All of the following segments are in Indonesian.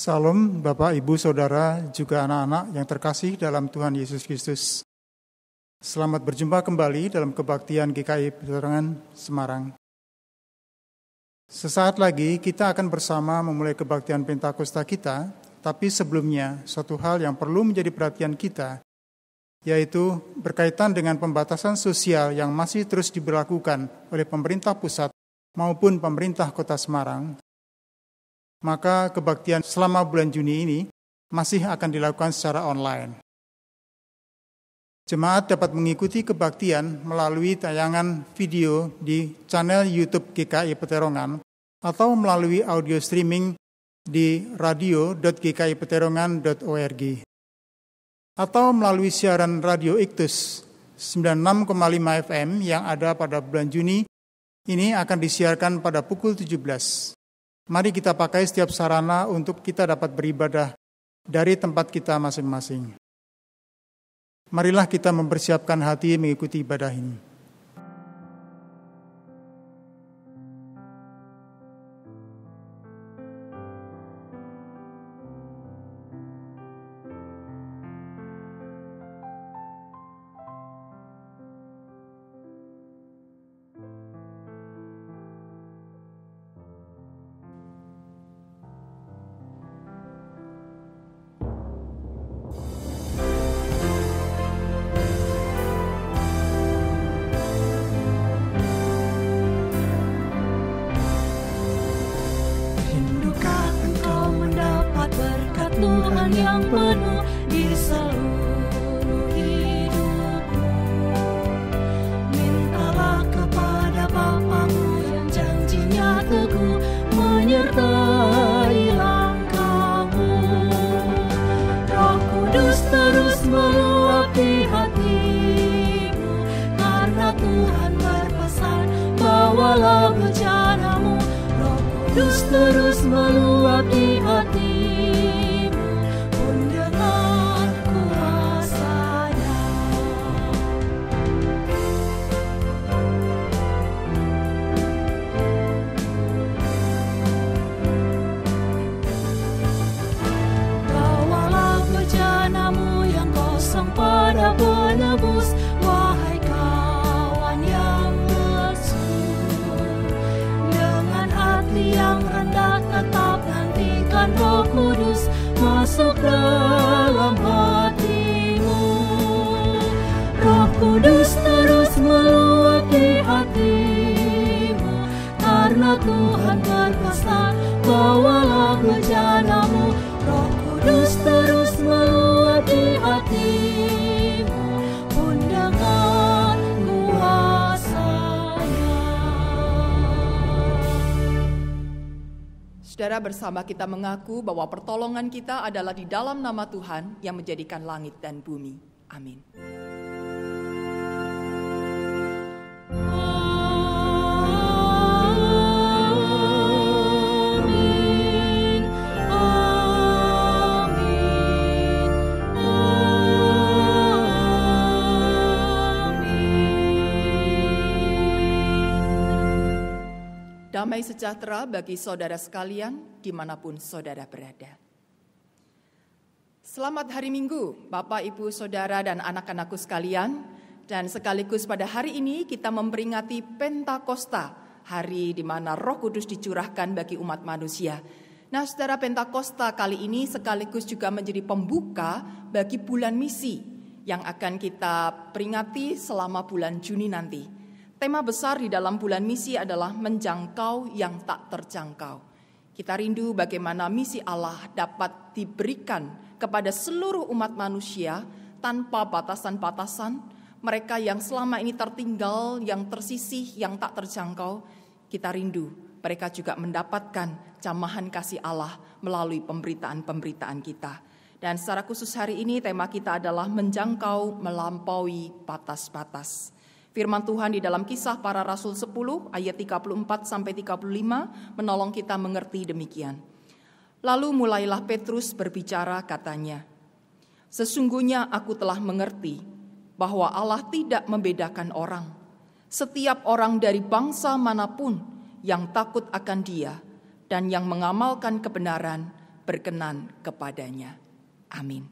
Salam Bapak, Ibu, Saudara, juga anak-anak yang terkasih dalam Tuhan Yesus Kristus. Selamat berjumpa kembali dalam kebaktian GKI Peterongan Semarang. Sesaat lagi kita akan bersama memulai kebaktian Pentakosta kita, tapi sebelumnya suatu hal yang perlu menjadi perhatian kita, yaitu berkaitan dengan pembatasan sosial yang masih terus diberlakukan oleh pemerintah pusat maupun pemerintah Kota Semarang. Maka kebaktian selama bulan Juni ini masih akan dilakukan secara online. Jemaat dapat mengikuti kebaktian melalui tayangan video di channel YouTube GKI Peterongan atau melalui audio streaming di radio.gkipeterongan.org atau melalui siaran radio Iktus 96,5 FM yang ada pada bulan Juni ini akan disiarkan pada pukul 17. Mari kita pakai setiap sarana untuk kita dapat beribadah dari tempat kita masing-masing. Marilah kita mempersiapkan hati mengikuti ibadah ini. Yang penuh di seluruh hidupmu. Mintalah kepada Bapamu yang janjinya teguh menyertai langkahmu. Roh Kudus terus meluapi hatimu, karena Tuhan berpesan, bawalah bejanamu. Roh Kudus terus meluapi hatimu, pada penebus, wahai kawan yang lesu. Dengan hati yang rendah tetap nantikan Roh Kudus masuk dalam hatimu. Roh Kudus terus meluapi hatimu, karena Tuhan berpesan, bawalah bejanamu. Roh Kudus terus meluapi hatimu, pun dengan kuasa-Nya. Saudara, bersama kita mengaku bahwa pertolongan kita adalah di dalam nama Tuhan yang menjadikan langit dan bumi. Amin. Damai sejahtera bagi saudara sekalian dimanapun saudara berada. Selamat hari Minggu, Bapak, Ibu, Saudara, dan anak-anakku sekalian. Dan sekaligus pada hari ini kita memperingati Pentakosta, hari di mana Roh Kudus dicurahkan bagi umat manusia. Nah, saudara, Pentakosta kali ini sekaligus juga menjadi pembuka bagi bulan misi yang akan kita peringati selama bulan Juni nanti. Tema besar di dalam bulan misi adalah menjangkau yang tak terjangkau. Kita rindu bagaimana misi Allah dapat diberikan kepada seluruh umat manusia tanpa batasan-batasan. Mereka yang selama ini tertinggal, yang tersisih, yang tak terjangkau, kita rindu mereka juga mendapatkan jamahan kasih Allah melalui pemberitaan-pemberitaan kita. Dan secara khusus hari ini tema kita adalah menjangkau melampaui batas-batas. Firman Tuhan di dalam Kisah Para Rasul 10 ayat 34-35 menolong kita mengerti demikian. Lalu mulailah Petrus berbicara, katanya, "Sesungguhnya aku telah mengerti bahwa Allah tidak membedakan orang. Setiap orang dari bangsa manapun yang takut akan Dia dan yang mengamalkan kebenaran berkenan kepadanya. Amin.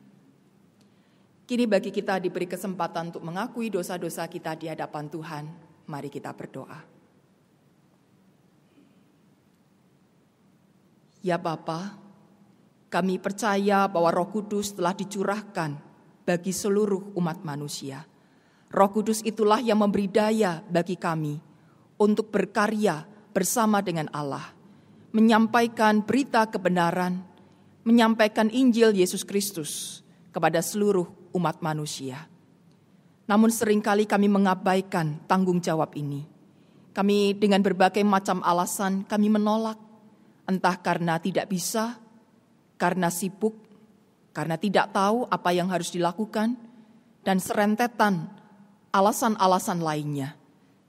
Kini bagi kita diberi kesempatan untuk mengakui dosa-dosa kita di hadapan Tuhan. Mari kita berdoa. Ya Bapa, kami percaya bahwa Roh Kudus telah dicurahkan bagi seluruh umat manusia. Roh Kudus itulah yang memberi daya bagi kami untuk berkarya bersama dengan Allah, menyampaikan berita kebenaran, menyampaikan Injil Yesus Kristus kepada seluruh umat manusia. Namun seringkali kami mengabaikan tanggung jawab ini. Kami dengan berbagai macam alasan kami menolak, entah karena tidak bisa, karena sibuk, karena tidak tahu apa yang harus dilakukan, dan serentetan alasan-alasan lainnya,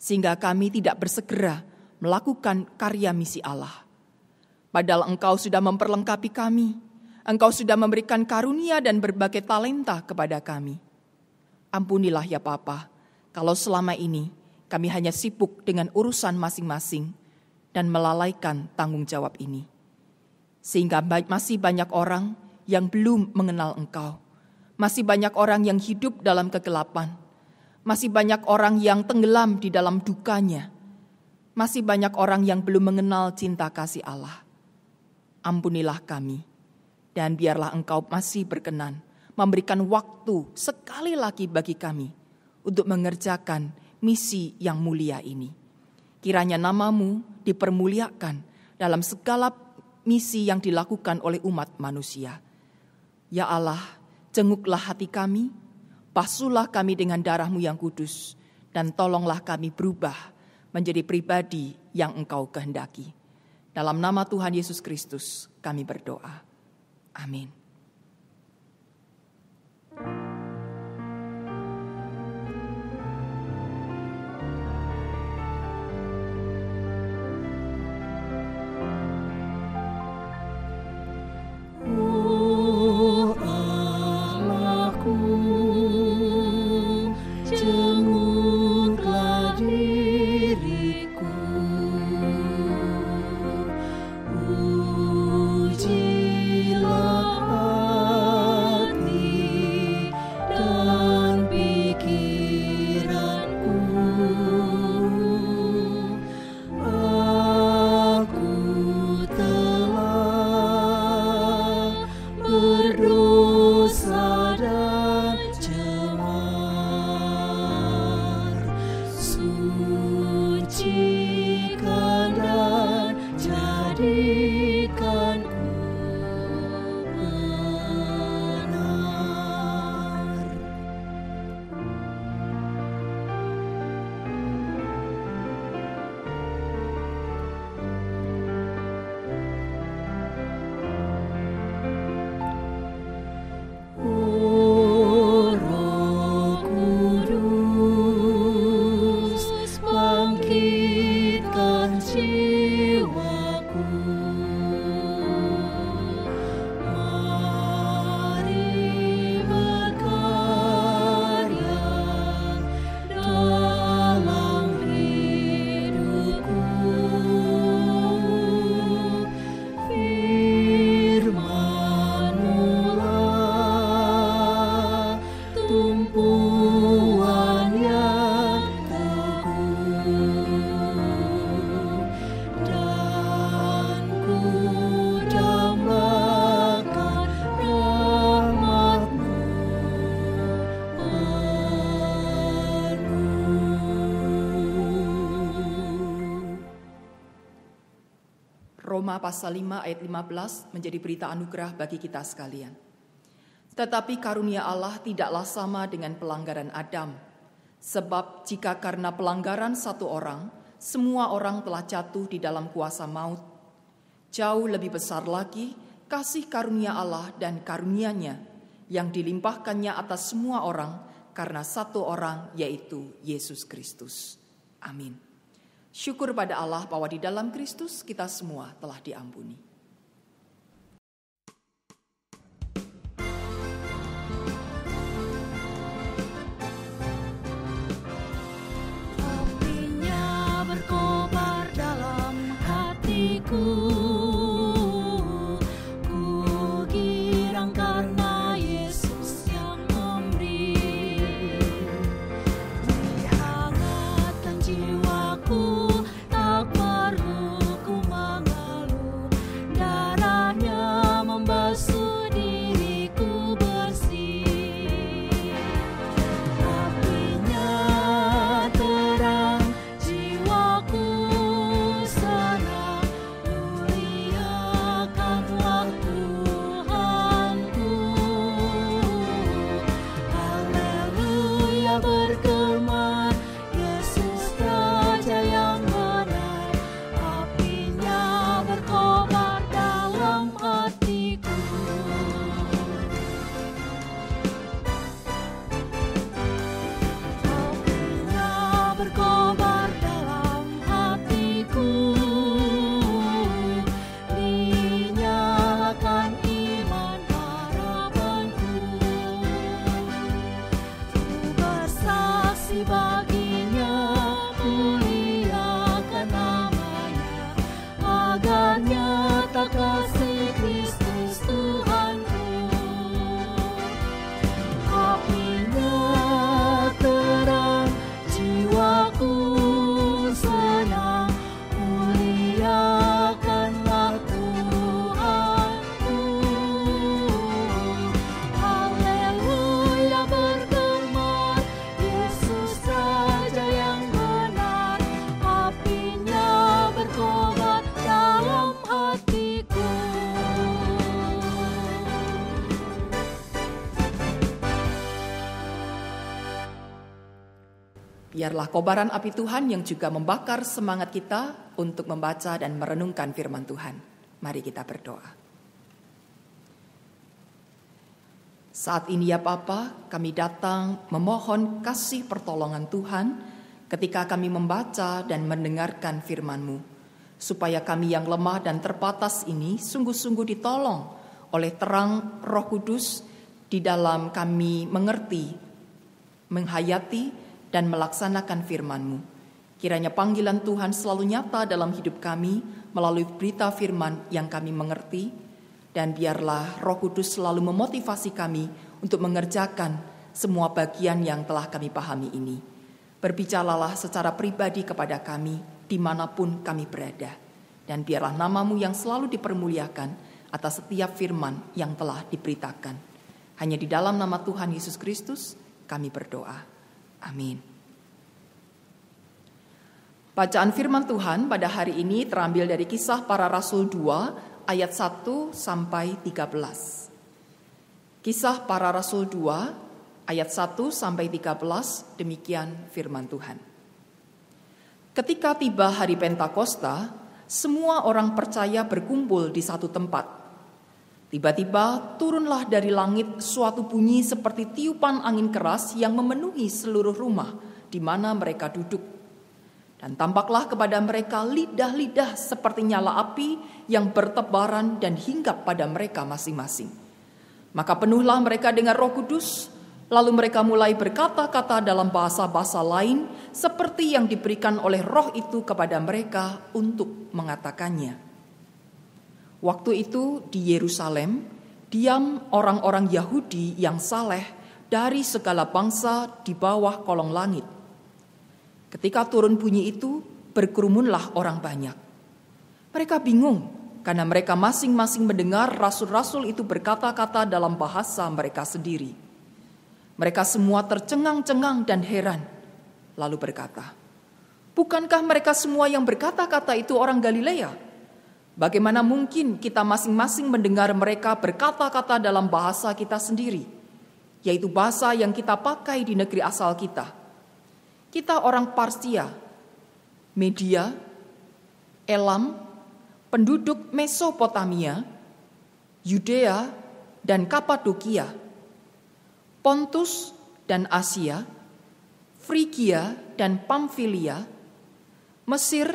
sehingga kami tidak bersegera melakukan karya misi Allah. Padahal Engkau sudah memperlengkapi kami, Engkau sudah memberikan karunia dan berbagai talenta kepada kami. Ampunilah ya Bapa, kalau selama ini kami hanya sibuk dengan urusan masing-masing dan melalaikan tanggung jawab ini. Sehingga masih banyak orang yang belum mengenal Engkau. Masih banyak orang yang hidup dalam kegelapan. Masih banyak orang yang tenggelam di dalam dukanya. Masih banyak orang yang belum mengenal cinta kasih Allah. Ampunilah kami, dan biarlah Engkau masih berkenan memberikan waktu sekali lagi bagi kami untuk mengerjakan misi yang mulia ini. Kiranya nama-Mu dipermuliakan dalam segala misi yang dilakukan oleh umat manusia. Ya Allah, jenguklah hati kami, basuhlah kami dengan darah-Mu yang kudus, dan tolonglah kami berubah menjadi pribadi yang Engkau kehendaki. Dalam nama Tuhan Yesus Kristus kami berdoa. Amin. Roma pasal 5 ayat 15 menjadi berita anugerah bagi kita sekalian. Tetapi karunia Allah tidaklah sama dengan pelanggaran Adam. Sebab jika karena pelanggaran satu orang, semua orang telah jatuh di dalam kuasa maut, jauh lebih besar lagi kasih karunia Allah dan karunia-Nya yang dilimpahkannya atas semua orang karena satu orang, yaitu Yesus Kristus. Amin. Syukur pada Allah bahwa di dalam Kristus kita semua telah diampuni. Apinya berkobar dalam hatiku, ku Biarlah kobaran api Tuhan yang juga membakar semangat kita untuk membaca dan merenungkan firman Tuhan. Mari kita berdoa. Saat ini ya Bapa, kami datang memohon kasih pertolongan Tuhan ketika kami membaca dan mendengarkan firman-Mu, supaya kami yang lemah dan terbatas ini sungguh-sungguh ditolong oleh terang Roh Kudus di dalam kami mengerti, menghayati, dan melaksanakan firman-Mu. Kiranya panggilan Tuhan selalu nyata dalam hidup kami melalui berita firman yang kami mengerti, dan biarlah Roh Kudus selalu memotivasi kami untuk mengerjakan semua bagian yang telah kami pahami ini. Berbicaralah secara pribadi kepada kami dimanapun kami berada, dan biarlah nama-Mu yang selalu dipermuliakan atas setiap firman yang telah diberitakan. Hanya di dalam nama Tuhan Yesus Kristus kami berdoa. Amin. Bacaan firman Tuhan pada hari ini terambil dari Kisah Para Rasul 2 ayat 1 sampai 13. Kisah Para Rasul 2 ayat 1 sampai 13, demikian firman Tuhan. Ketika tiba hari Pentakosta, semua orang percaya berkumpul di satu tempat. Tiba-tiba turunlah dari langit suatu bunyi seperti tiupan angin keras yang memenuhi seluruh rumah di mana mereka duduk. Dan tampaklah kepada mereka lidah-lidah seperti nyala api yang bertebaran dan hinggap pada mereka masing-masing. Maka penuhlah mereka dengan Roh Kudus, lalu mereka mulai berkata-kata dalam bahasa-bahasa lain seperti yang diberikan oleh Roh itu kepada mereka untuk mengatakannya. Waktu itu di Yerusalem, diam orang-orang Yahudi yang saleh dari segala bangsa di bawah kolong langit. Ketika turun bunyi itu, berkerumunlah orang banyak. Mereka bingung karena mereka masing-masing mendengar rasul-rasul itu berkata-kata dalam bahasa mereka sendiri. Mereka semua tercengang-cengang dan heran, lalu berkata, "Bukankah mereka semua yang berkata-kata itu orang Galilea? Bagaimana mungkin kita masing-masing mendengar mereka berkata-kata dalam bahasa kita sendiri, yaitu bahasa yang kita pakai di negeri asal kita? Kita orang Parsia, Media, Elam, penduduk Mesopotamia, Yudea dan Kapadokia, Pontus dan Asia, Frigia dan Pamfilia, Mesir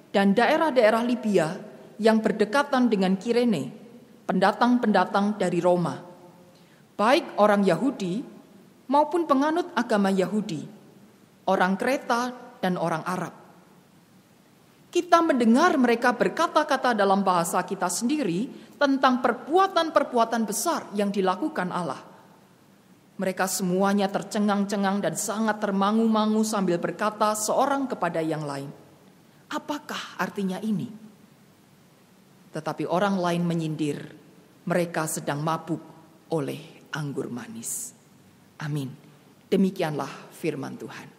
dan daerah-daerah Libya yang berdekatan dengan Kirene, pendatang-pendatang dari Roma, baik orang Yahudi maupun penganut agama Yahudi, orang Kreta dan orang Arab. Kita mendengar mereka berkata-kata dalam bahasa kita sendiri tentang perbuatan-perbuatan besar yang dilakukan Allah. Mereka semuanya tercengang-cengang dan sangat termangu-mangu sambil berkata seorang kepada yang lain, "Apakah artinya ini?" Tetapi orang lain menyindir, mereka sedang mabuk oleh anggur manis. Amin. Demikianlah firman Tuhan.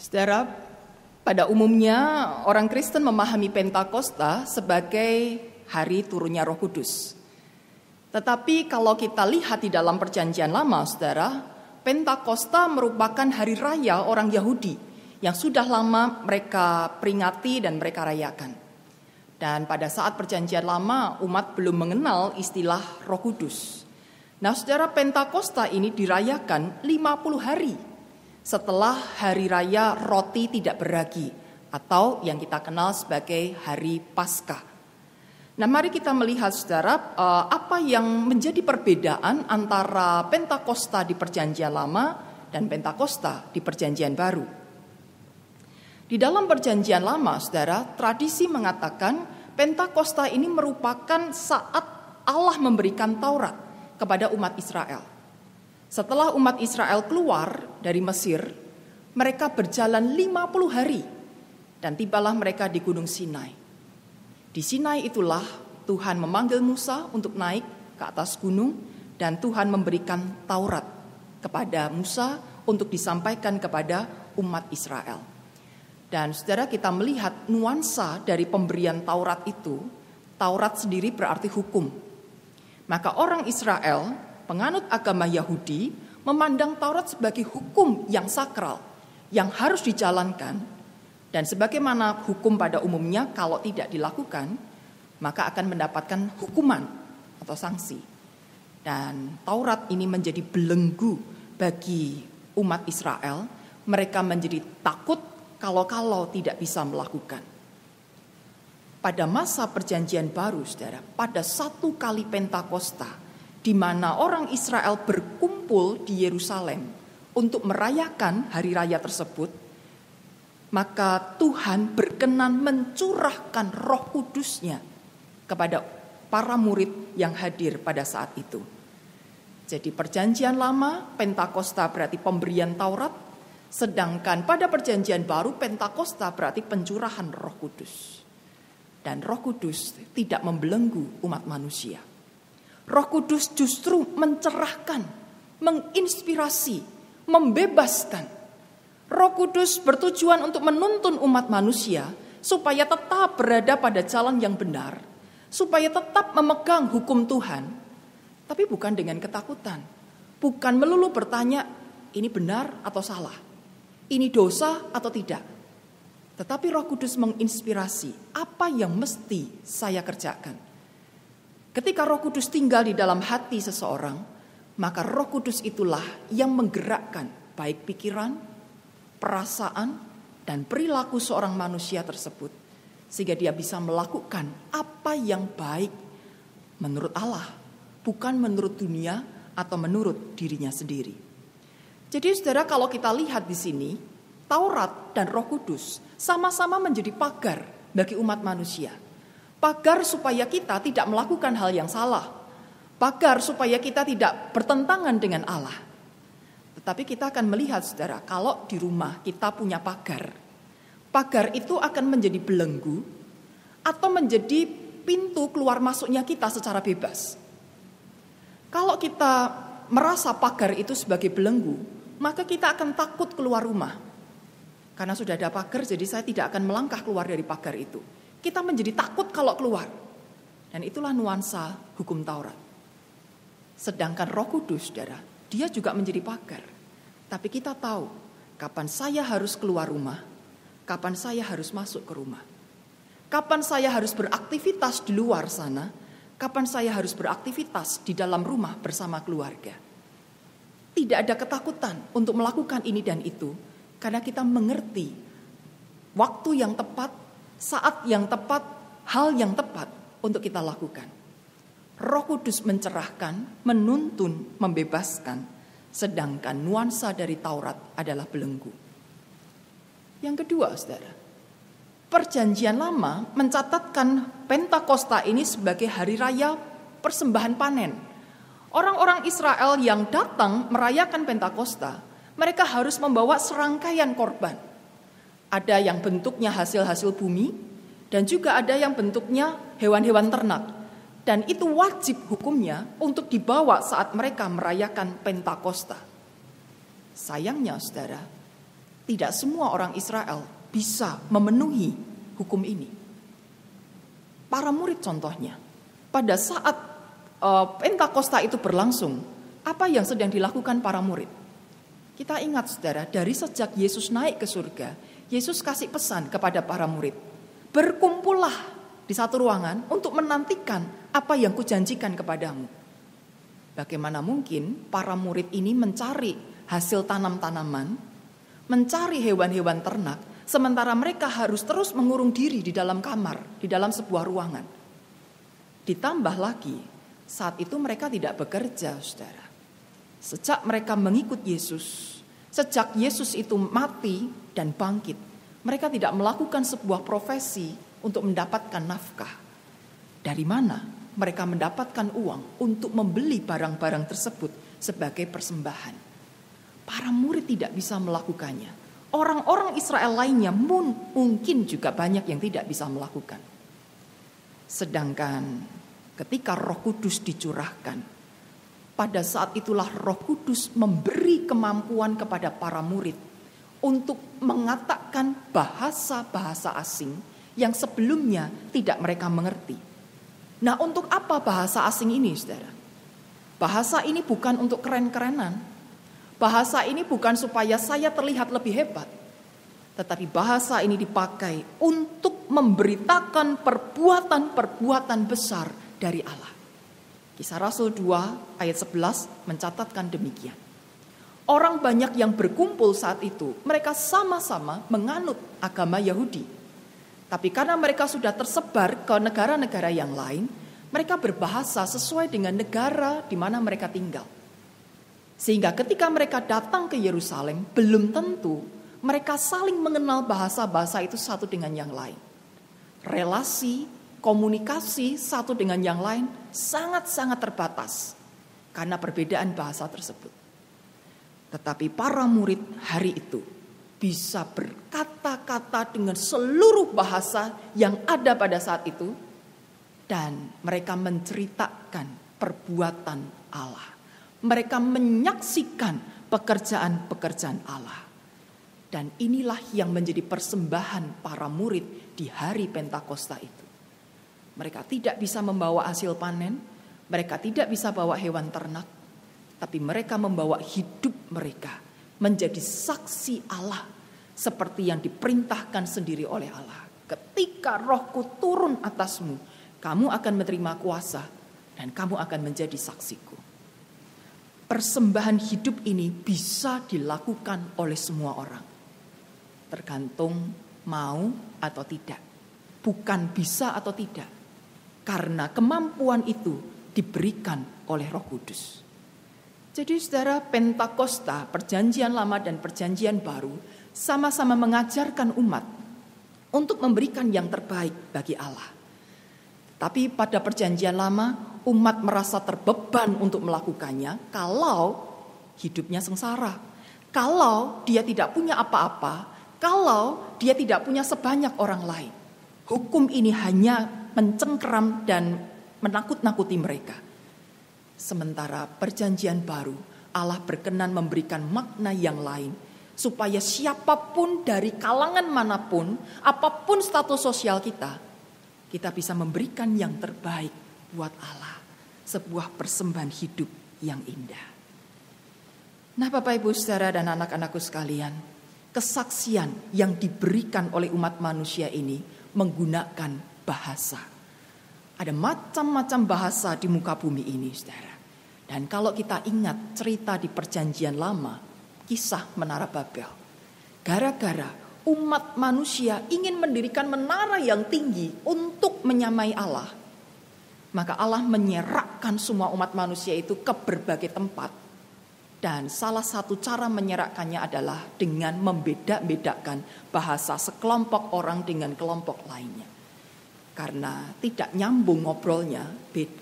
Saudara, pada umumnya orang Kristen memahami Pentakosta sebagai hari turunnya Roh Kudus. Tetapi kalau kita lihat di dalam Perjanjian Lama, saudara, Pentakosta merupakan hari raya orang Yahudi yang sudah lama mereka peringati dan mereka rayakan. Dan pada saat Perjanjian Lama, umat belum mengenal istilah Roh Kudus. Nah, saudara, Pentakosta ini dirayakan 50 hari setelah hari raya roti tidak beragi atau yang kita kenal sebagai hari Paskah. Nah, mari kita melihat, saudara, apa yang menjadi perbedaan antara Pentakosta di Perjanjian Lama dan Pentakosta di Perjanjian Baru. Di dalam Perjanjian Lama, saudara, tradisi mengatakan Pentakosta ini merupakan saat Allah memberikan Taurat kepada umat Israel. Setelah umat Israel keluar dari Mesir, mereka berjalan 50 hari dan tibalah mereka di Gunung Sinai. Di Sinai itulah Tuhan memanggil Musa untuk naik ke atas gunung dan Tuhan memberikan Taurat kepada Musa untuk disampaikan kepada umat Israel. Dan saudara, kita melihat nuansa dari pemberian Taurat itu. Taurat sendiri berarti hukum. Maka orang Israel, penganut agama Yahudi, memandang Taurat sebagai hukum yang sakral, yang harus dijalankan. Dan sebagaimana hukum pada umumnya, kalau tidak dilakukan, maka akan mendapatkan hukuman atau sanksi. Dan Taurat ini menjadi belenggu bagi umat Israel. Mereka menjadi takut kalau tidak bisa melakukan. Pada masa Perjanjian Baru, saudara, pada satu kali Pentakosta, di mana orang Israel berkumpul di Yerusalem untuk merayakan hari raya tersebut, maka Tuhan berkenan mencurahkan Roh Kudus-Nya kepada para murid yang hadir pada saat itu. Jadi Perjanjian Lama, Pentakosta berarti pemberian Taurat, sedangkan pada Perjanjian Baru, Pentakosta berarti pencurahan Roh Kudus. Dan Roh Kudus tidak membelenggu umat manusia. Roh Kudus justru mencerahkan, menginspirasi, membebaskan. Roh Kudus bertujuan untuk menuntun umat manusia supaya tetap berada pada jalan yang benar, supaya tetap memegang hukum Tuhan, tapi bukan dengan ketakutan. Bukan melulu bertanya, ini benar atau salah, ini dosa atau tidak. Tetapi Roh Kudus menginspirasi, apa yang mesti saya kerjakan. Ketika Roh Kudus tinggal di dalam hati seseorang, maka Roh Kudus itulah yang menggerakkan baik pikiran, perasaan, dan perilaku seorang manusia tersebut, sehingga dia bisa melakukan apa yang baik menurut Allah, bukan menurut dunia atau menurut dirinya sendiri. Jadi saudara, kalau kita lihat di sini, Taurat dan Roh Kudus sama-sama menjadi pagar bagi umat manusia. Pagar supaya kita tidak melakukan hal yang salah. Pagar supaya kita tidak bertentangan dengan Allah. Tetapi kita akan melihat, saudara, kalau di rumah kita punya pagar. Pagar itu akan menjadi belenggu atau menjadi pintu keluar masuknya kita secara bebas. Kalau kita merasa pagar itu sebagai belenggu, maka kita akan takut keluar rumah. Karena sudah ada pagar, jadi saya tidak akan melangkah keluar dari pagar itu. Kita menjadi takut kalau keluar. Dan itulah nuansa hukum Taurat. Sedangkan Roh Kudus, saudara, dia juga menjadi pagar. Tapi kita tahu kapan saya harus keluar rumah, kapan saya harus masuk ke rumah. Kapan saya harus beraktivitas di luar sana, kapan saya harus beraktivitas di dalam rumah bersama keluarga. Tidak ada ketakutan untuk melakukan ini dan itu, karena kita mengerti waktu yang tepat, saat yang tepat, hal yang tepat untuk kita lakukan. Roh Kudus mencerahkan, menuntun, membebaskan, sedangkan nuansa dari Taurat adalah belenggu. Yang kedua, saudara, Perjanjian Lama mencatatkan Pentakosta ini sebagai hari raya persembahan panen. Orang-orang Israel yang datang merayakan Pentakosta, mereka harus membawa serangkaian korban. Ada yang bentuknya hasil-hasil bumi, dan juga ada yang bentuknya hewan-hewan ternak. Dan itu wajib hukumnya untuk dibawa saat mereka merayakan Pentakosta. Sayangnya, saudara, Tidak semua orang Israel bisa memenuhi hukum ini. Para murid contohnya, pada saat Pentakosta itu berlangsung, apa yang sedang dilakukan para murid? Kita ingat saudara, dari sejak Yesus naik ke surga, Yesus kasih pesan kepada para murid, berkumpullah di satu ruangan untuk menantikan apa yang kujanjikan kepadamu. Bagaimana mungkin para murid ini mencari hasil tanam-tanaman, mencari hewan-hewan ternak, sementara mereka harus terus mengurung diri di dalam kamar, di dalam sebuah ruangan. Ditambah lagi, saat itu mereka tidak bekerja, saudara. Sejak mereka mengikut Yesus, sejak Yesus itu mati dan bangkit, mereka tidak melakukan sebuah profesi untuk mendapatkan nafkah. Dari mana mereka mendapatkan uang untuk membeli barang-barang tersebut sebagai persembahan? Para murid tidak bisa melakukannya. Orang-orang Israel lainnya mungkin juga banyak yang tidak bisa melakukan. Sedangkan ketika Roh Kudus dicurahkan, pada saat itulah Roh Kudus memberi kemampuan kepada para murid untuk mengatakan bahasa-bahasa asing yang sebelumnya tidak mereka mengerti. Nah, untuk apa bahasa asing ini, saudara? Bahasa ini bukan untuk keren-kerenan. Bahasa ini bukan supaya saya terlihat lebih hebat. Tetapi bahasa ini dipakai untuk memberitakan perbuatan-perbuatan besar dari Allah. Kisah Rasul 2 ayat 11 mencatatkan demikian. Orang banyak yang berkumpul saat itu, mereka sama-sama menganut agama Yahudi. Tapi karena mereka sudah tersebar ke negara-negara yang lain, mereka berbahasa sesuai dengan negara di mana mereka tinggal. Sehingga ketika mereka datang ke Yerusalem, belum tentu mereka saling mengenal bahasa-bahasa itu satu dengan yang lain. Relasi, komunikasi satu dengan yang lain sangat-sangat terbatas karena perbedaan bahasa tersebut. Tetapi para murid hari itu bisa berkata-kata dengan seluruh bahasa yang ada pada saat itu, dan mereka menceritakan perbuatan Allah. Mereka menyaksikan pekerjaan-pekerjaan Allah. Dan inilah yang menjadi persembahan para murid di hari Pentakosta itu. Mereka tidak bisa membawa hasil panen, mereka tidak bisa bawa hewan ternak, tapi mereka membawa hidup mereka menjadi saksi Allah seperti yang diperintahkan sendiri oleh Allah. Ketika Rohku turun atasmu, kamu akan menerima kuasa dan kamu akan menjadi saksiku. Persembahan hidup ini bisa dilakukan oleh semua orang. Tergantung mau atau tidak. Bukan bisa atau tidak. Karena kemampuan itu diberikan oleh Roh Kudus. Jadi saudara, Pentakosta, Perjanjian Lama dan Perjanjian Baru sama-sama mengajarkan umat untuk memberikan yang terbaik bagi Allah. Tapi pada Perjanjian Lama, umat merasa terbeban untuk melakukannya kalau hidupnya sengsara. Kalau dia tidak punya apa-apa, kalau dia tidak punya sebanyak orang lain. Hukum ini hanya mencengkeram dan menakut-nakuti mereka. Sementara Perjanjian Baru, Allah berkenan memberikan makna yang lain, supaya siapapun dari kalangan manapun, apapun status sosial kita bisa memberikan yang terbaik buat Allah. Sebuah persembahan hidup yang indah. Nah, Bapak Ibu Saudara dan anak-anakku sekalian, kesaksian yang diberikan oleh umat manusia ini menggunakan bahasa. Ada macam-macam bahasa di muka bumi ini, saudara. Dan kalau kita ingat cerita di Perjanjian Lama, kisah Menara Babel. Gara-gara umat manusia ingin mendirikan menara yang tinggi untuk menyamai Allah, maka Allah menyerakkan semua umat manusia itu ke berbagai tempat. Dan salah satu cara menyerakkannya adalah dengan membeda-bedakan bahasa sekelompok orang dengan kelompok lainnya. Karena tidak nyambung ngobrolnya,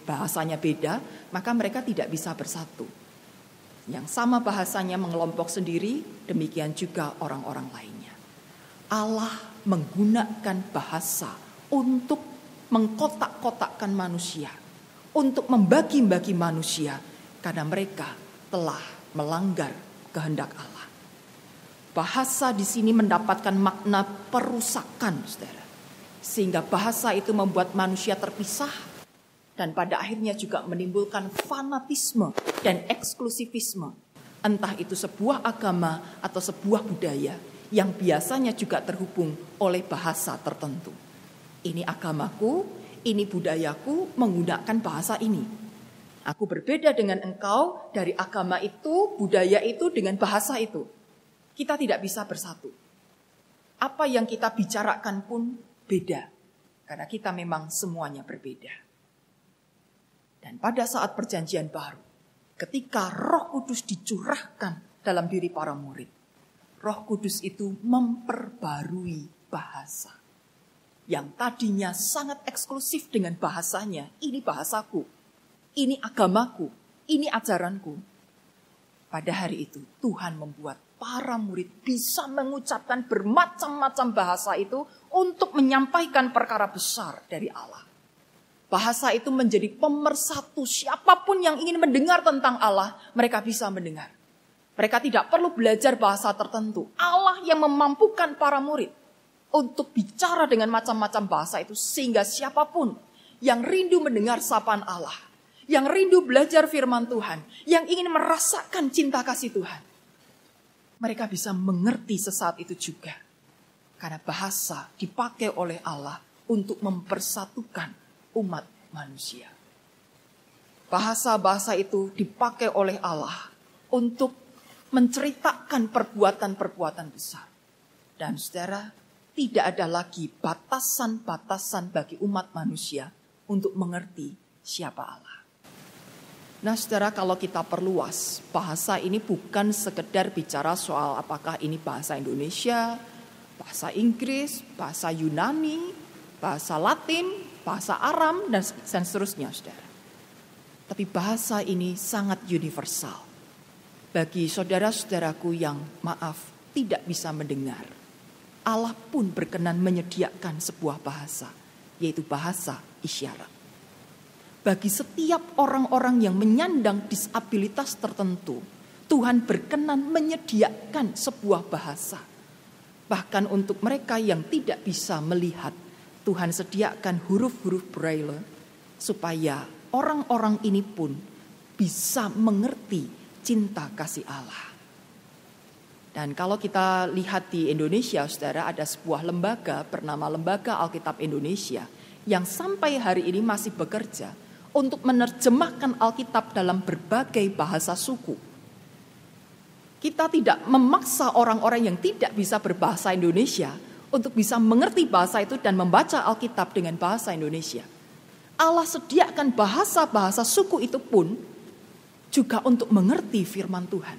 bahasanya beda, maka mereka tidak bisa bersatu. Yang sama bahasanya mengelompok sendiri, demikian juga orang-orang lainnya. Allah menggunakan bahasa untuk mengkotak-kotakkan manusia, untuk membagi-bagi manusia, karena mereka telah melanggar kehendak Allah. Bahasa di sini mendapatkan makna perusakan, saudara. Sehingga bahasa itu membuat manusia terpisah dan pada akhirnya juga menimbulkan fanatisme dan eksklusivisme. Entah itu sebuah agama atau sebuah budaya yang biasanya juga terhubung oleh bahasa tertentu. Ini agamaku, ini budayaku menggunakan bahasa ini. Aku berbeda dengan engkau dari agama itu, budaya itu, dengan bahasa itu. Kita tidak bisa bersatu. Apa yang kita bicarakan pun beda. Karena kita memang semuanya berbeda. Dan pada saat perjanjian baru, ketika Roh Kudus dicurahkan dalam diri para murid, Roh Kudus itu memperbarui bahasa. Yang tadinya sangat eksklusif dengan bahasanya, ini bahasaku, ini agamaku, ini ajaranku. Pada hari itu Tuhan membuat para murid bisa mengucapkan bermacam-macam bahasa itu untuk menyampaikan perkara besar dari Allah. Bahasa itu menjadi pemersatu siapapun yang ingin mendengar tentang Allah, mereka bisa mendengar. Mereka tidak perlu belajar bahasa tertentu. Allah yang memampukan para murid untuk bicara dengan macam-macam bahasa itu sehingga siapapun yang rindu mendengar sapaan Allah, yang rindu belajar firman Tuhan, yang ingin merasakan cinta kasih Tuhan, mereka bisa mengerti sesaat itu juga. Karena bahasa dipakai oleh Allah untuk mempersatukan umat manusia. Bahasa-bahasa itu dipakai oleh Allah untuk menceritakan perbuatan-perbuatan besar. Dan saudara, tidak ada lagi batasan-batasan bagi umat manusia untuk mengerti siapa Allah. Nah saudara, kalau kita perluas, bahasa ini bukan sekedar bicara soal apakah ini bahasa Indonesia, bahasa Inggris, bahasa Yunani, bahasa Latin, bahasa Aram, dan seterusnya saudara. Tapi bahasa ini sangat universal. Bagi saudara-saudaraku yang tidak bisa mendengar, Allah pun berkenan menyediakan sebuah bahasa, yaitu bahasa isyarat. Bagi setiap orang-orang yang menyandang disabilitas tertentu, Tuhan berkenan menyediakan sebuah bahasa. Bahkan untuk mereka yang tidak bisa melihat, Tuhan sediakan huruf-huruf Braille supaya orang-orang ini pun bisa mengerti cinta kasih Allah. Dan kalau kita lihat di Indonesia, saudara, ada sebuah lembaga bernama Lembaga Alkitab Indonesia yang sampai hari ini masih bekerja untuk menerjemahkan Alkitab dalam berbagai bahasa suku. Kita tidak memaksa orang-orang yang tidak bisa berbahasa Indonesia untuk bisa mengerti bahasa itu dan membaca Alkitab dengan bahasa Indonesia. Allah sediakan bahasa-bahasa suku itu pun juga untuk mengerti firman Tuhan.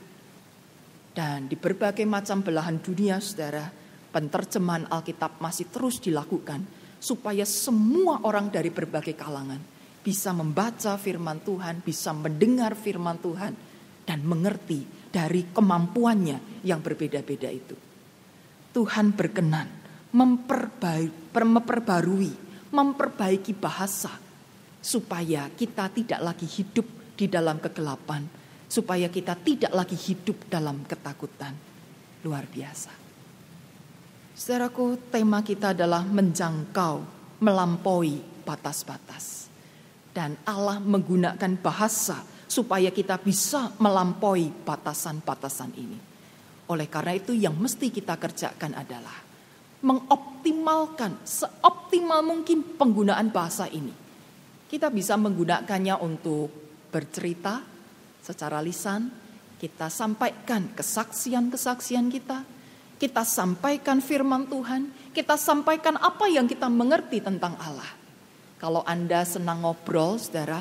Dan di berbagai macam belahan dunia, saudara, penterjemahan Alkitab masih terus dilakukan supaya semua orang dari berbagai kalangan bisa membaca firman Tuhan, bisa mendengar firman Tuhan, dan mengerti dari kemampuannya yang berbeda-beda itu. Tuhan berkenan memperbaiki bahasa, supaya kita tidak lagi hidup di dalam kegelapan, supaya kita tidak lagi hidup dalam ketakutan. Luar biasa. Saudaraku, tema kita adalah menjangkau, melampaui batas-batas. Dan Allah menggunakan bahasa supaya kita bisa melampaui batasan-batasan ini. Oleh karena itu yang mesti kita kerjakan adalah mengoptimalkan seoptimal mungkin penggunaan bahasa ini. Kita bisa menggunakannya untuk bercerita secara lisan, kita sampaikan kesaksian-kesaksian kita sampaikan firman Tuhan, kita sampaikan apa yang kita mengerti tentang Allah. Kalau Anda senang ngobrol, saudara,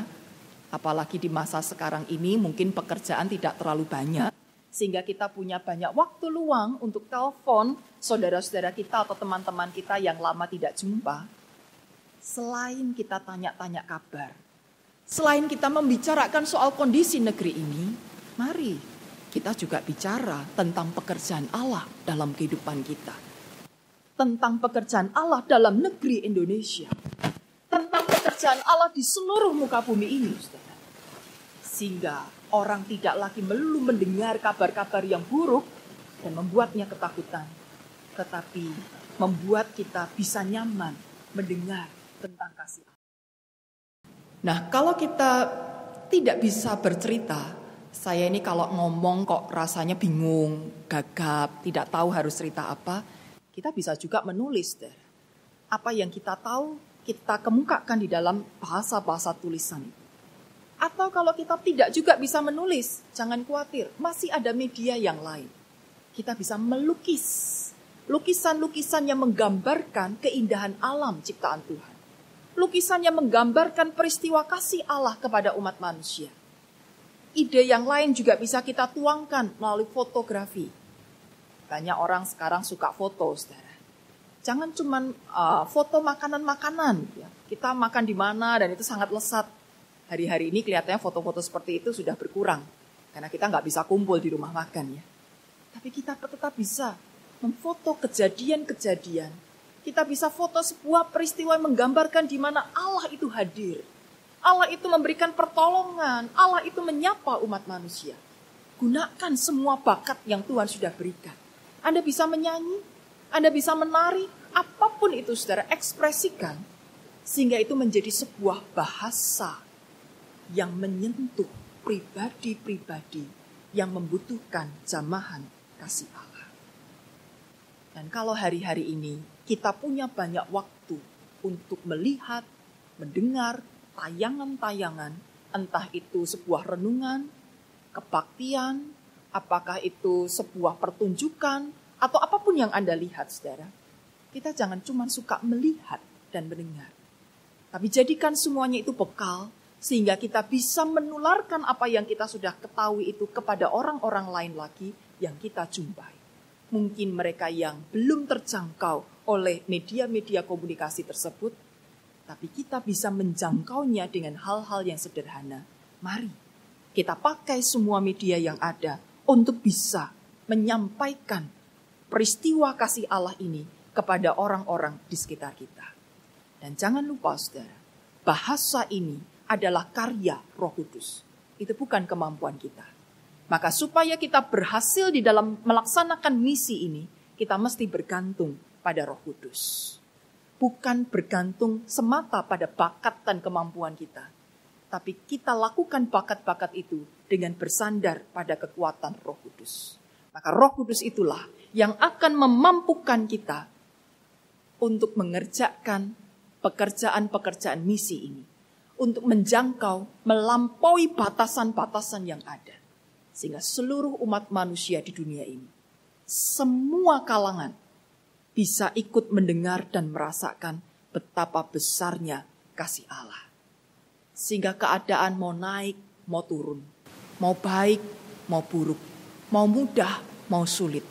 apalagi di masa sekarang ini mungkin pekerjaan tidak terlalu banyak, sehingga kita punya banyak waktu luang untuk telepon saudara-saudara kita atau teman-teman kita yang lama tidak jumpa. Selain kita tanya-tanya kabar, selain kita membicarakan soal kondisi negeri ini, mari kita juga bicara tentang pekerjaan Allah dalam kehidupan kita. Tentang pekerjaan Allah dalam negeri Indonesia. Tentang pekerjaan Allah di seluruh muka bumi ini, saudara. Sehingga orang tidak lagi melulu mendengar kabar-kabar yang buruk, dan membuatnya ketakutan, tetapi membuat kita bisa nyaman mendengar tentang kasih Allah. Nah, kalau kita tidak bisa bercerita, saya ini kalau ngomong kok rasanya bingung, gagap, tidak tahu harus cerita apa, kita bisa juga menulis. Apa yang kita tahu, kita kemukakan di dalam bahasa-bahasa tulisan. Atau kalau kita tidak juga bisa menulis, jangan khawatir, masih ada media yang lain. Kita bisa melukis, lukisan-lukisan yang menggambarkan keindahan alam ciptaan Tuhan. Lukisan yang menggambarkan peristiwa kasih Allah kepada umat manusia. Ide yang lain juga bisa kita tuangkan melalui fotografi. Banyak orang sekarang suka foto, saudara. Jangan cuma foto makanan-makanan. Ya. Kita makan di mana dan itu sangat lesat. Hari-hari ini kelihatannya foto-foto seperti itu sudah berkurang. Karena kita nggak bisa kumpul di rumah makan. Ya. Tapi kita tetap bisa memfoto kejadian-kejadian. Kita bisa foto sebuah peristiwa yang menggambarkan di mana Allah itu hadir. Allah itu memberikan pertolongan. Allah itu menyapa umat manusia. Gunakan semua bakat yang Tuhan sudah berikan. Anda bisa menyanyi, Anda bisa menari, apapun itu saudara, ekspresikan. Sehingga itu menjadi sebuah bahasa yang menyentuh pribadi-pribadi yang membutuhkan jamahan kasih Allah. Dan kalau hari-hari ini kita punya banyak waktu untuk melihat, mendengar tayangan-tayangan, entah itu sebuah renungan, kebaktian, apakah itu sebuah pertunjukan, atau apapun yang Anda lihat, saudara. Kita jangan cuma suka melihat dan mendengar. Tapi jadikan semuanya itu bekal, sehingga kita bisa menularkan apa yang kita sudah ketahui itu kepada orang-orang lain lagi yang kita jumpai. Mungkin mereka yang belum terjangkau oleh media-media komunikasi tersebut, tapi kita bisa menjangkaunya dengan hal-hal yang sederhana. Mari kita pakai semua media yang ada untuk bisa menyampaikan peristiwa kasih Allah ini kepada orang-orang di sekitar kita. Dan jangan lupa saudara, bahasa ini adalah karya Roh Kudus. Itu bukan kemampuan kita. Maka supaya kita berhasil di dalam melaksanakan misi ini, kita mesti bergantung pada Roh Kudus. Bukan bergantung semata pada bakat dan kemampuan kita. Tapi kita lakukan bakat-bakat itu dengan bersandar pada kekuatan Roh Kudus. Maka Roh Kudus itulah yang akan memampukan kita untuk mengerjakan pekerjaan-pekerjaan misi ini. Untuk menjangkau, melampaui batasan-batasan yang ada. Sehingga seluruh umat manusia di dunia ini, semua kalangan bisa ikut mendengar dan merasakan betapa besarnya kasih Allah. Sehingga keadaan mau naik, mau turun, mau baik, mau buruk, mau mudah, mau sulit.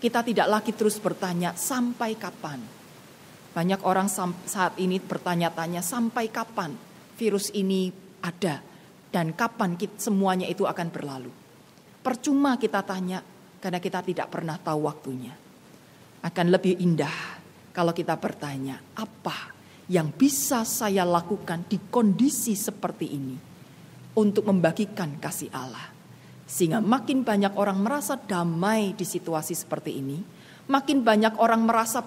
Kita tidak lagi terus bertanya sampai kapan. Banyak orang saat ini bertanya-tanya sampai kapan virus ini ada dan kapan semuanya itu akan berlalu. Percuma kita tanya karena kita tidak pernah tahu waktunya. Akan lebih indah kalau kita bertanya, apa yang bisa saya lakukan di kondisi seperti ini untuk membagikan kasih Allah. Sehingga makin banyak orang merasa damai di situasi seperti ini, makin banyak orang merasa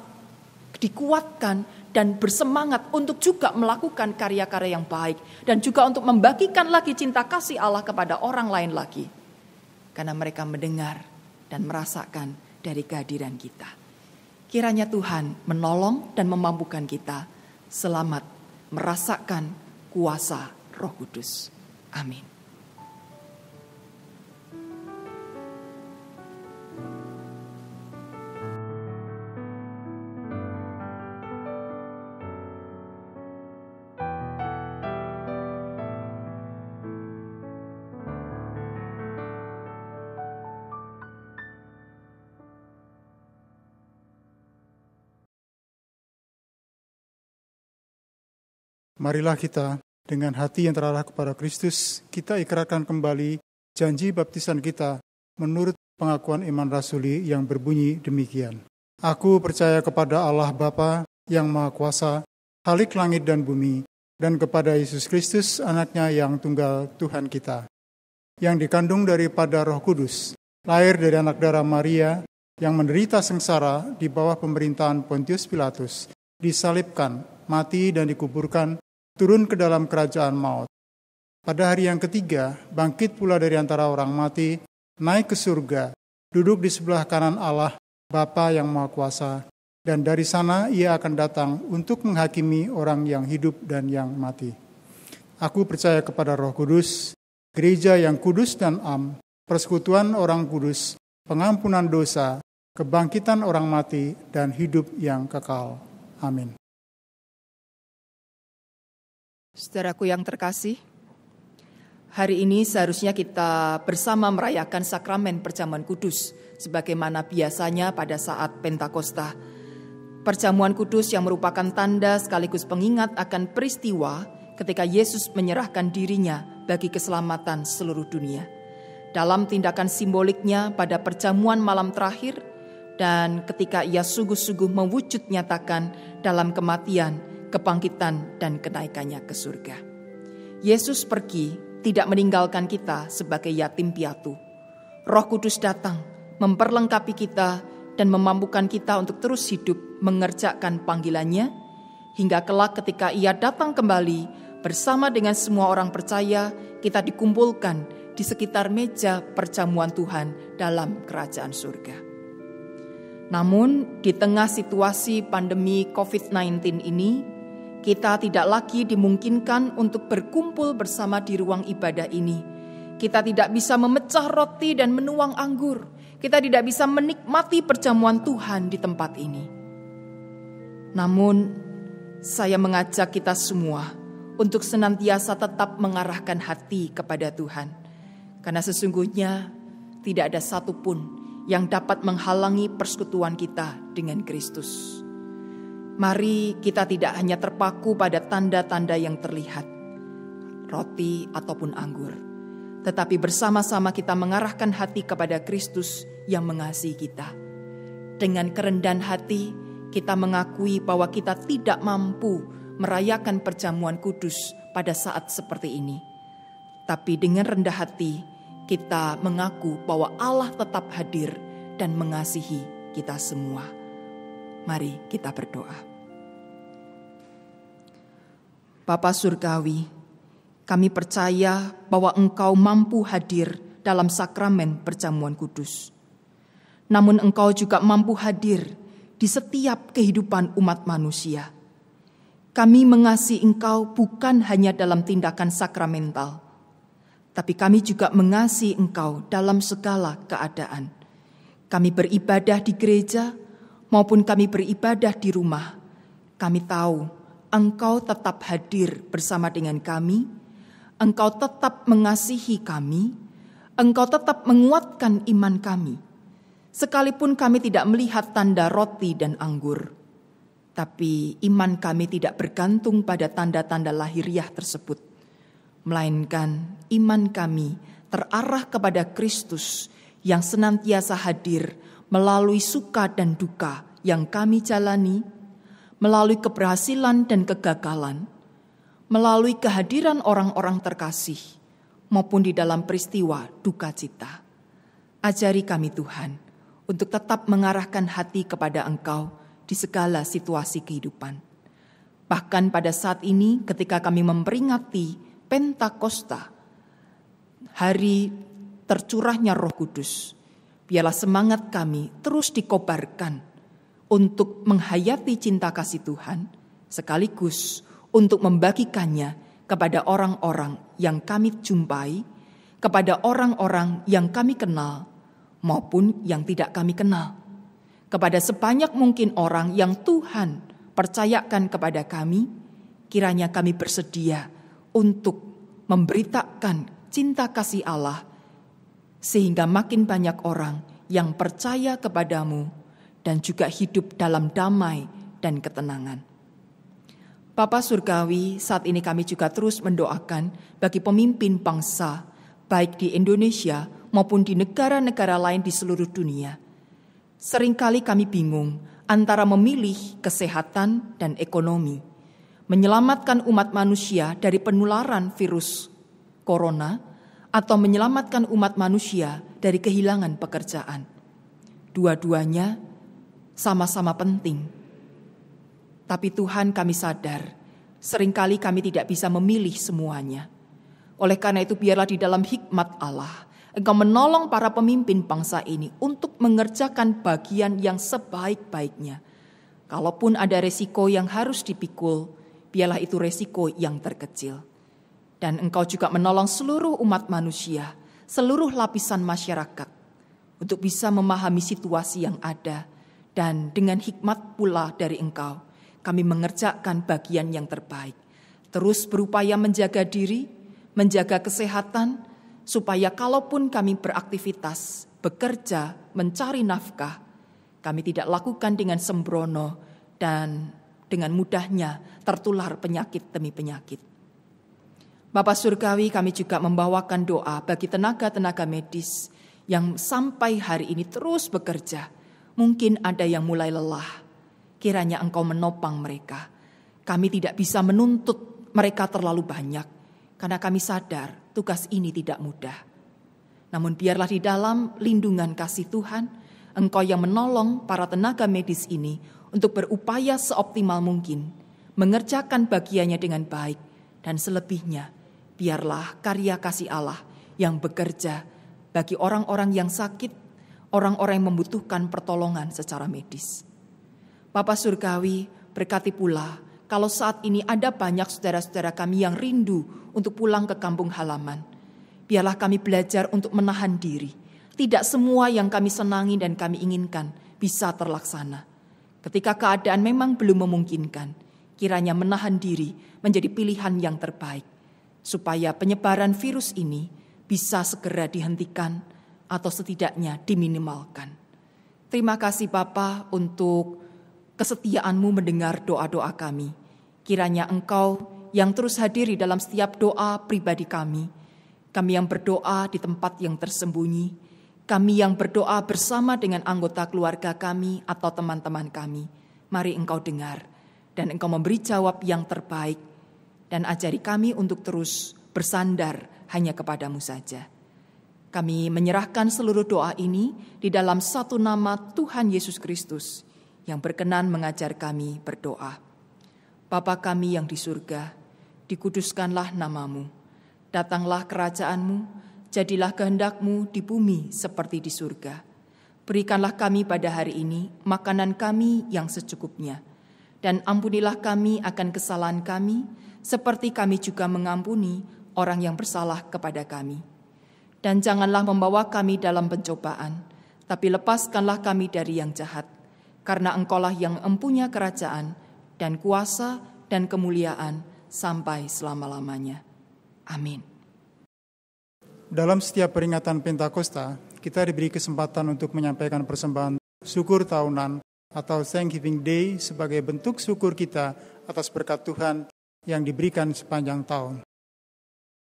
dikuatkan dan bersemangat untuk juga melakukan karya-karya yang baik. Dan juga untuk membagikan lagi cinta kasih Allah kepada orang lain lagi. Karena mereka mendengar dan merasakan dari kehadiran kita. Kiranya Tuhan menolong dan memampukan kita selamat merasakan kuasa Roh Kudus. Amin. Marilah kita dengan hati yang terarah kepada Kristus, kita ikrarkan kembali janji baptisan kita menurut pengakuan iman rasuli yang berbunyi demikian. Aku percaya kepada Allah Bapa yang Maha Kuasa, Khalik langit dan bumi, dan kepada Yesus Kristus anaknya yang tunggal Tuhan kita, yang dikandung daripada Roh Kudus, lahir dari anak darah Maria, yang menderita sengsara di bawah pemerintahan Pontius Pilatus, disalibkan, mati dan dikuburkan, turun ke dalam kerajaan maut. Pada hari yang ketiga, bangkit pula dari antara orang mati, naik ke surga, duduk di sebelah kanan Allah, Bapa yang Maha Kuasa, dan dari sana ia akan datang untuk menghakimi orang yang hidup dan yang mati. Aku percaya kepada Roh Kudus, gereja yang kudus dan am, persekutuan orang kudus, pengampunan dosa, kebangkitan orang mati, dan hidup yang kekal. Amin. Saudaraku yang terkasih, hari ini seharusnya kita bersama merayakan sakramen perjamuan kudus, sebagaimana biasanya pada saat Pentakosta. Perjamuan kudus yang merupakan tanda sekaligus pengingat akan peristiwa ketika Yesus menyerahkan dirinya bagi keselamatan seluruh dunia. Dalam tindakan simboliknya pada perjamuan malam terakhir dan ketika ia sungguh-sungguh mewujud nyatakan dalam kematian, kebangkitan, dan kenaikannya ke surga. Yesus pergi, tidak meninggalkan kita sebagai yatim piatu. Roh Kudus datang, memperlengkapi kita dan memampukan kita untuk terus hidup mengerjakan panggilannya, hingga kelak ketika ia datang kembali bersama dengan semua orang percaya, kita dikumpulkan di sekitar meja perjamuan Tuhan dalam kerajaan surga. Namun di tengah situasi pandemi COVID-19 ini, kita tidak lagi dimungkinkan untuk berkumpul bersama di ruang ibadah ini. Kita tidak bisa memecah roti dan menuang anggur. Kita tidak bisa menikmati perjamuan Tuhan di tempat ini. Namun, saya mengajak kita semua untuk senantiasa tetap mengarahkan hati kepada Tuhan. Karena sesungguhnya tidak ada satupun yang dapat menghalangi persekutuan kita dengan Kristus. Mari kita tidak hanya terpaku pada tanda-tanda yang terlihat, roti ataupun anggur, tetapi bersama-sama kita mengarahkan hati kepada Kristus yang mengasihi kita. Dengan kerendahan hati, kita mengakui bahwa kita tidak mampu merayakan perjamuan kudus pada saat seperti ini. Tapi dengan rendah hati, kita mengaku bahwa Allah tetap hadir dan mengasihi kita semua. Mari kita berdoa. Bapa Surgawi, kami percaya bahwa Engkau mampu hadir dalam sakramen perjamuan kudus. Namun Engkau juga mampu hadir di setiap kehidupan umat manusia. Kami mengasihi Engkau bukan hanya dalam tindakan sakramental, tapi kami juga mengasihi Engkau dalam segala keadaan. Kami beribadah di gereja maupun kami beribadah di rumah. Kami tahu Engkau tetap hadir bersama dengan kami, Engkau tetap mengasihi kami, Engkau tetap menguatkan iman kami. Sekalipun kami tidak melihat tanda roti dan anggur, tapi iman kami tidak bergantung pada tanda-tanda lahiriah tersebut, melainkan iman kami terarah kepada Kristus yang senantiasa hadir melalui suka dan duka yang kami jalani, melalui keberhasilan dan kegagalan, melalui kehadiran orang-orang terkasih, maupun di dalam peristiwa duka cita. Ajari kami Tuhan, untuk tetap mengarahkan hati kepada Engkau di segala situasi kehidupan. Bahkan pada saat ini ketika kami memperingati Pentakosta, hari tercurahnya Roh Kudus, biarlah semangat kami terus dikobarkan untuk menghayati cinta kasih Tuhan, sekaligus untuk membagikannya kepada orang-orang yang kami jumpai, kepada orang-orang yang kami kenal, maupun yang tidak kami kenal, kepada sebanyak mungkin orang yang Tuhan percayakan kepada kami. Kiranya kami bersedia untuk memberitakan cinta kasih Allah, sehingga makin banyak orang yang percaya kepadamu dan juga hidup dalam damai dan ketenangan. Bapa Surgawi, saat ini kami juga terus mendoakan bagi pemimpin bangsa, baik di Indonesia maupun di negara-negara lain di seluruh dunia. Seringkali kami bingung antara memilih kesehatan dan ekonomi, menyelamatkan umat manusia dari penularan virus corona, atau menyelamatkan umat manusia dari kehilangan pekerjaan. Dua-duanya sama-sama penting. Tapi Tuhan, kami sadar, seringkali kami tidak bisa memilih semuanya. Oleh karena itu biarlah di dalam hikmat Allah, Engkau menolong para pemimpin bangsa ini untuk mengerjakan bagian yang sebaik-baiknya. Kalaupun ada resiko yang harus dipikul, biarlah itu resiko yang terkecil. Dan Engkau juga menolong seluruh umat manusia, seluruh lapisan masyarakat, untuk bisa memahami situasi yang ada. Dan dengan hikmat pula dari Engkau, kami mengerjakan bagian yang terbaik. Terus berupaya menjaga diri, menjaga kesehatan, supaya kalaupun kami beraktivitas, bekerja, mencari nafkah, kami tidak lakukan dengan sembrono dan dengan mudahnya tertular penyakit demi penyakit. Bapa Surgawi, kami juga membawakan doa bagi tenaga-tenaga medis yang sampai hari ini terus bekerja. Mungkin ada yang mulai lelah. Kiranya Engkau menopang mereka. Kami tidak bisa menuntut mereka terlalu banyak, karena kami sadar tugas ini tidak mudah. Namun biarlah di dalam lindungan kasih Tuhan, Engkau yang menolong para tenaga medis ini untuk berupaya seoptimal mungkin, mengerjakan bagiannya dengan baik, dan selebihnya biarlah karya kasih Allah yang bekerja bagi orang-orang yang sakit, orang-orang yang membutuhkan pertolongan secara medis. Bapa Surgawi, berkati pula kalau saat ini ada banyak saudara-saudara kami yang rindu untuk pulang ke kampung halaman. Biarlah kami belajar untuk menahan diri. Tidak semua yang kami senangi dan kami inginkan bisa terlaksana. Ketika keadaan memang belum memungkinkan, kiranya menahan diri menjadi pilihan yang terbaik, supaya penyebaran virus ini bisa segera dihentikan atau setidaknya diminimalkan. Terima kasih Bapa untuk kesetiaan-Mu mendengar doa-doa kami. Kiranya Engkau yang terus hadir di dalam setiap doa pribadi kami yang berdoa di tempat yang tersembunyi, kami yang berdoa bersama dengan anggota keluarga kami atau teman-teman kami. Mari Engkau dengar dan Engkau memberi jawab yang terbaik, dan ajari kami untuk terus bersandar hanya kepadamu saja. Kami menyerahkan seluruh doa ini di dalam satu nama Tuhan Yesus Kristus, yang berkenan mengajar kami berdoa. Bapa kami yang di surga, dikuduskanlah nama-Mu. Datanglah kerajaan-Mu, jadilah kehendak-Mu di bumi seperti di surga. Berikanlah kami pada hari ini makanan kami yang secukupnya. Dan ampunilah kami akan kesalahan kami, seperti kami juga mengampuni orang yang bersalah kepada kami. Dan janganlah membawa kami dalam pencobaan, tapi lepaskanlah kami dari yang jahat. Karena Engkaulah yang empunya kerajaan dan kuasa dan kemuliaan sampai selama-lamanya. Amin. Dalam setiap peringatan Pentakosta, kita diberi kesempatan untuk menyampaikan persembahan syukur tahunan atau Thanksgiving Day sebagai bentuk syukur kita atas berkat Tuhan yang diberikan sepanjang tahun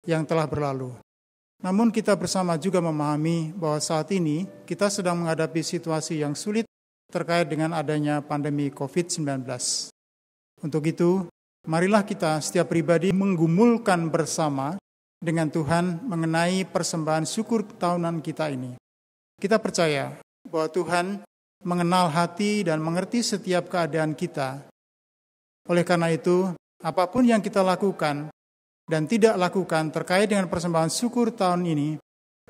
yang telah berlalu. Namun kita bersama juga memahami bahwa saat ini kita sedang menghadapi situasi yang sulit terkait dengan adanya pandemi COVID-19. Untuk itu, marilah kita setiap pribadi menggumulkan bersama dengan Tuhan mengenai persembahan syukur tahunan kita ini. Kita percaya bahwa Tuhan mengenal hati dan mengerti setiap keadaan kita. Oleh karena itu, apapun yang kita lakukan dan tidak lakukan terkait dengan persembahan syukur tahun ini,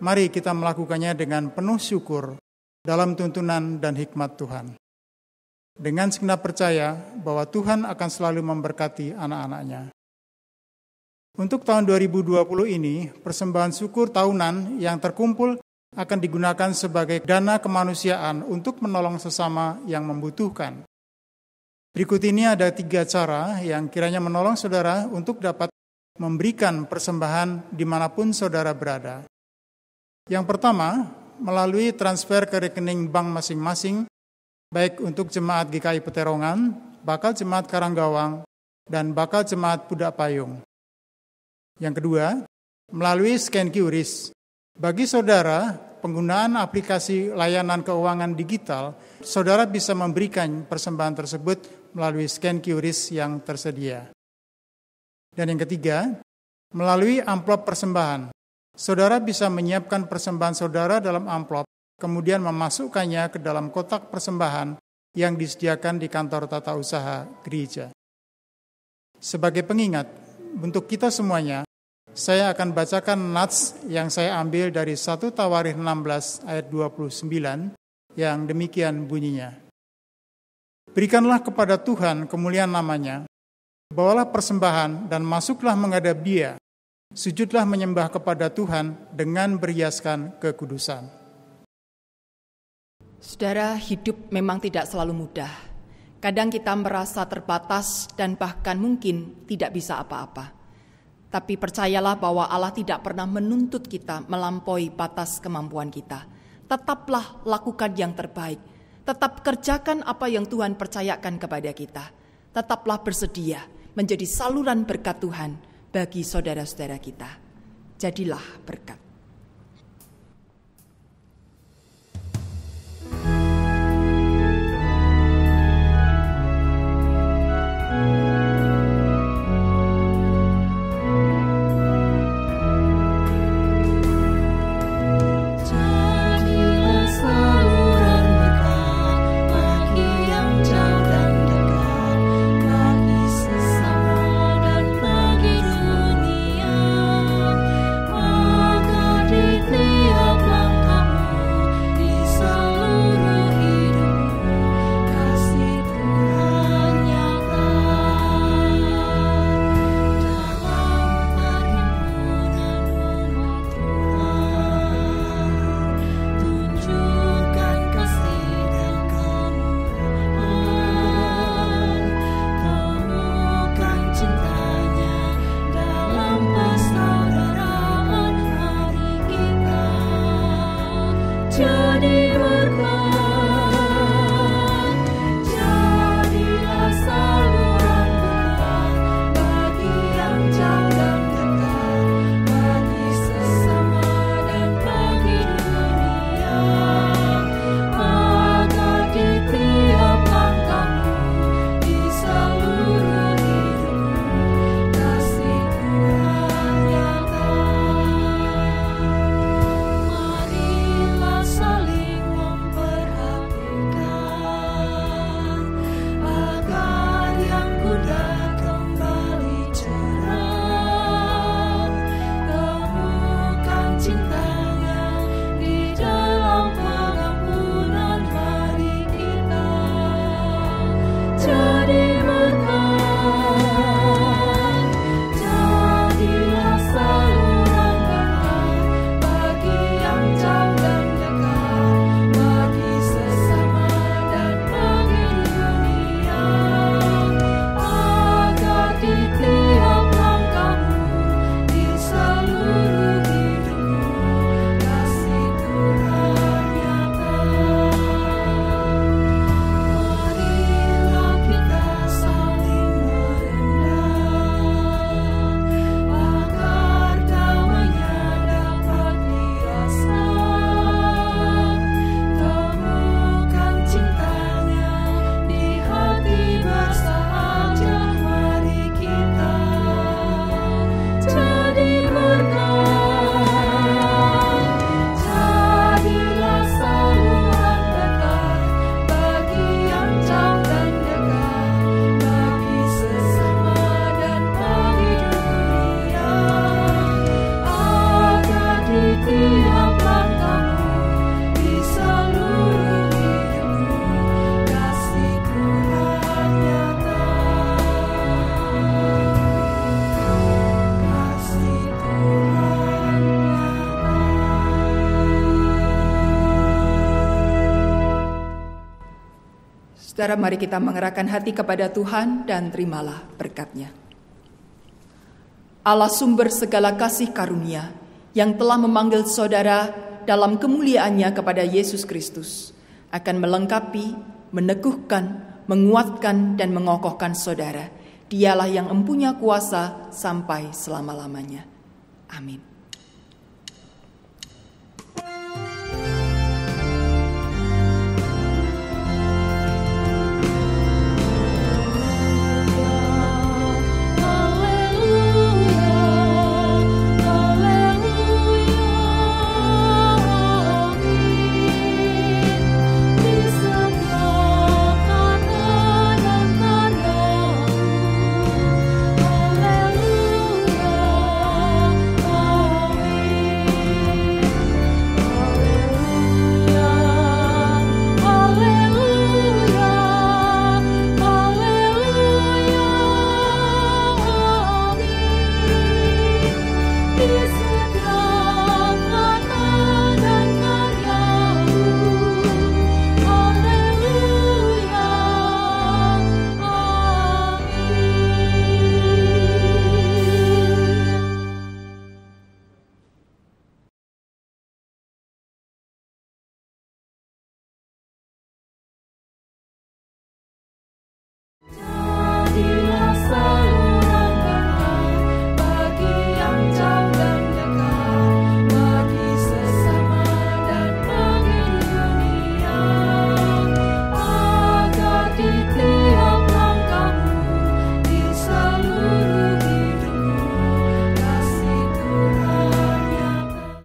mari kita melakukannya dengan penuh syukur dalam tuntunan dan hikmat Tuhan. Dengan segenap percaya bahwa Tuhan akan selalu memberkati anak-anaknya. Untuk tahun 2020 ini, persembahan syukur tahunan yang terkumpul akan digunakan sebagai dana kemanusiaan untuk menolong sesama yang membutuhkan. Berikut ini ada 3 cara yang kiranya menolong saudara untuk dapat memberikan persembahan dimanapun saudara berada. Yang pertama, melalui transfer ke rekening bank masing-masing, baik untuk Jemaat GKI Peterongan, Bakal Jemaat Karanggawang, dan Bakal Jemaat Pudak Payung. Yang kedua, melalui scan QRIS. Bagi saudara, penggunaan aplikasi layanan keuangan digital, saudara bisa memberikan persembahan tersebut melalui scan QRIS yang tersedia. Dan yang ketiga, melalui amplop persembahan. Saudara bisa menyiapkan persembahan saudara dalam amplop kemudian memasukkannya ke dalam kotak persembahan yang disediakan di kantor tata usaha gereja. Sebagai pengingat, untuk kita semuanya, saya akan bacakan nats yang saya ambil dari 1 Tawarikh 16 ayat 29 yang demikian bunyinya. Berikanlah kepada Tuhan kemuliaan namanya, bawalah persembahan dan masuklah menghadap Dia, sujudlah menyembah kepada Tuhan dengan berhiaskan kekudusan. Saudara, hidup memang tidak selalu mudah. Kadang kita merasa terbatas dan bahkan mungkin tidak bisa apa-apa. Tapi percayalah bahwa Allah tidak pernah menuntut kita melampaui batas kemampuan kita. Tetaplah lakukan yang terbaik. Tetap kerjakan apa yang Tuhan percayakan kepada kita. Tetaplah bersedia menjadi saluran berkat Tuhan bagi saudara-saudara kita. Jadilah berkat. Saudara, mari kita mengerahkan hati kepada Tuhan dan terimalah berkat-Nya. Allah sumber segala kasih karunia yang telah memanggil saudara dalam kemuliaan-Nya kepada Yesus Kristus akan melengkapi, meneguhkan, menguatkan dan mengokohkan saudara. Dialah yang empunya kuasa sampai selama-lamanya. Amin.